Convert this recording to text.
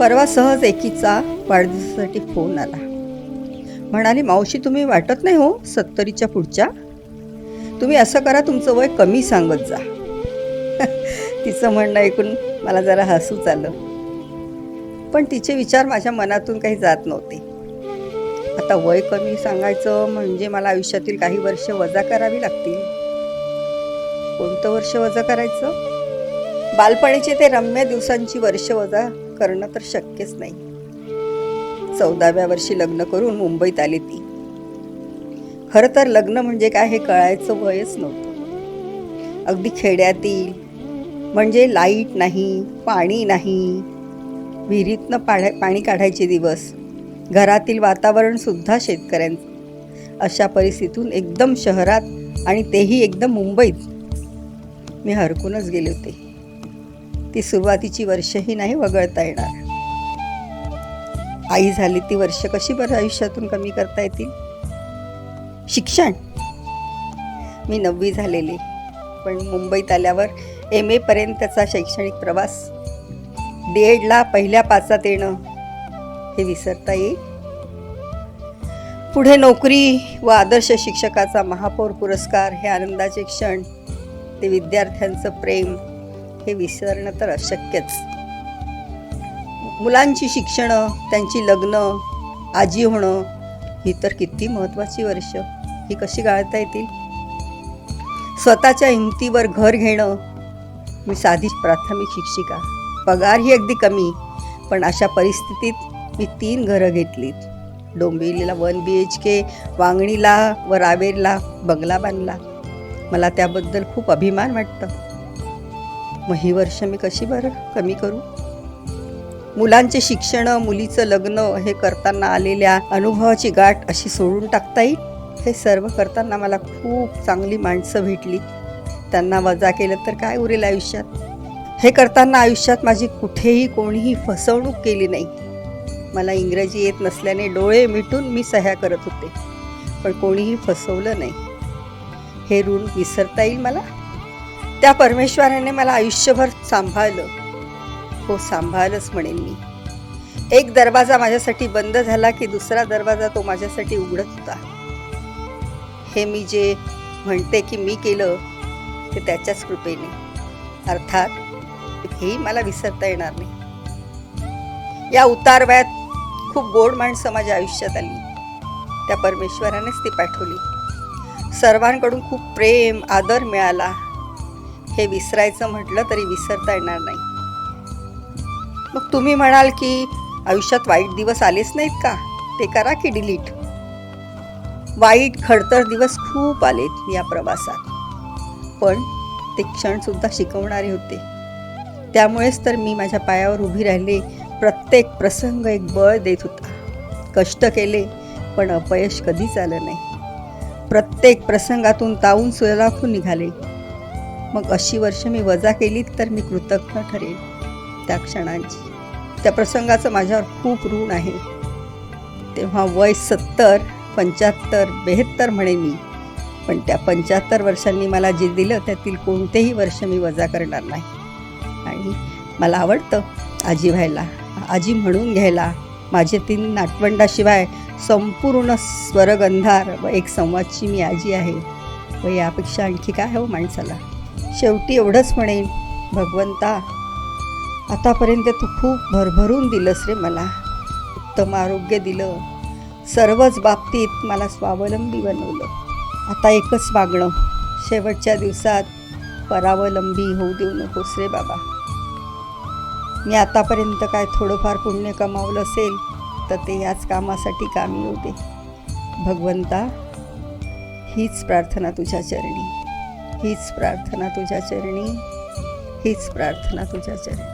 परवा सहज एकीचा वाढदिवसासाठी फोन आला. म्हणाली, मावशी तुम्ही वाटत नाही हो 70च्या पुढच्या. तुम्ही असं करा, तुमचं वय कमी सांगत जा. तिचं म्हणणं ऐकून मला जरा हसूच आलं, पण तिचे विचार माझ्या मनातून काही जात नव्हते. आता वय कमी सांगायचं म्हणजे मला आयुष्यातील काही वर्ष वजा करावी लागतील. कोणतं वर्ष वजा करायचं? बालपणीचे ते रम्य दिवसांची वर्ष वजा करणं तर शक्यच नाही. 14व्या वर्षी लग्न करून मुंबईत आली ती. खरं तर लग्न म्हणजे काय हे कळायचं वयच नव्हतं. अगदी खेड्यातील म्हणजे लाईट नाही, पाणी नाही, विहिरीतनं पाणी काढायचे दिवस, घरातील वातावरण सुद्धा शेतकऱ्यांचं. अशा परिस्थितीतून एकदम शहरात आणि तेही एकदम मुंबईत मी हरकूनच गेले होते. ती सुरुवातीची वर्षही नाही वगळता येणार. आई झाली ती वर्ष कशी बरं आयुष्यातून कमी करता येतील? शिक्षण, मी 9वी झालेली, पण मुंबईत आल्यावर MA पर्यंतचा शैक्षणिक प्रवास, D.Edला पहिल्या 5 येणं हे विसरता येईल? पुढे नोकरी व आदर्श शिक्षकाचा महापौर पुरस्कार, हे आनंदाचे क्षण, ते विद्यार्थ्यांचं प्रेम, हे विसरणं तर अशक्यच. मुलांची शिक्षणं, त्यांची लग्न, आजी होणं, ही तर किती महत्त्वाची वर्ष, ही कशी गाळता येतील? स्वतःच्या हिमतीवर घर घेणं. मी साधी प्राथमिक शिक्षिका, पगार ही अगदी कमी, पण अशा परिस्थितीत मी 3 घरं घेतलीत. डोंबिवलीला 1 BHK, वांगणीला व रावेरला बंगला बांधला. मला त्याबद्दल खूप अभिमान वाटतं. मग ही वर्ष मी कशी बरं कमी करू? मुलांचे शिक्षण, मुलीचं लग्न, हे करताना आलेल्या अनुभवाची गाठ अशी सोडून टाकता येईल? हे सर्व करताना मला खूप चांगली माणसं भेटली. त्यांना वजा केलं तर काय उरेल आयुष्यात? हे करताना आयुष्यात माझी कुठेही कोणीही फसवणूक केली नाही. मला इंग्रजी येत नसल्याने डोळे मिटून मी सह्या करत होते, पण कोणीही फसवलं नाही. हे ऋण विसरता येईल मला? त्या परमेश्वराने मला आयुष्यभर सांभाळलं. हो, सांभाळलंच म्हणेन मी. एक दरवाजा माझ्यासाठी बंद झाला की दुसरा दरवाजा तो माझ्यासाठी उघडत होता. हे मी जे म्हणते की मी केलं, ते त्याच्याच कृपेने. अर्थात हेही मला विसरता येणार नाही. या उतार वयात खूप गोड माणसं माझ्या आयुष्यात आली. त्या परमेश्वरानेच ती पाठवली. सर्वांकडून खूप प्रेम, आदर मिळाला. हे विसरायचं म्हटलं तरी विसरता येणार नाही. मग तुम्ही म्हणाल की आयुष्यात वाईट दिवस आलेच नाहीत का? ते करा की डिलीट. वाईट खडतर दिवस खूप आलेत या प्रवासात, पण ते क्षणसुद्धा शिकवणारे होते. त्यामुळेच तर मी माझ्या पायावर उभी राहिले. प्रत्येक प्रसंग एक बळ देत होता. कष्ट केले, पण अपयश कधीच आलं नाही. प्रत्येक प्रसंगातून तावून सुलाखून निघाले. मग अशी वर्ष मी वजा केली तर मी कृतज्ञ ठरेन त्या क्षणांची. त्या प्रसंगाचं माझ्यावर खूप ऋण आहे. तेव्हा वय 70, 75, 72 म्हणेन मी, पण त्या 75 वर्षांनी मला जे दिलं त्यातील कोणतेही वर्ष मी वजा करणार नाही. आणि मला आवडतं आजी व्हायला, आजी म्हणून घ्यायला. माझे 3 नातवंडाशिवाय संपूर्ण स्वर्गंधार व एक संवादची मी आजी आहे. व यापेक्षा आणखी काय हवं माणसाला? शेवटी एवढंच म्हणेन, भगवंता, आतापर्यंत तू खूप भरभरून दिलंस रे मला. उत्तम आरोग्य दिलं, सर्वच बाबतीत मला स्वावलंबी बनवलं. आता एकच मागणं, शेवटच्या दिवसात परावलंबी होऊ देऊ नकोस रे बाबा. मी आतापर्यंत काय थोडंफार पुण्य कमावलं असेल तर ते याच कामासाठी कामी येऊ दे. भगवंता, हीच प्रार्थना तुझ्या चरणी, हीच प्रार्थना तुझ्या चरणी, हीच प्रार्थना तुझ्या चरणी.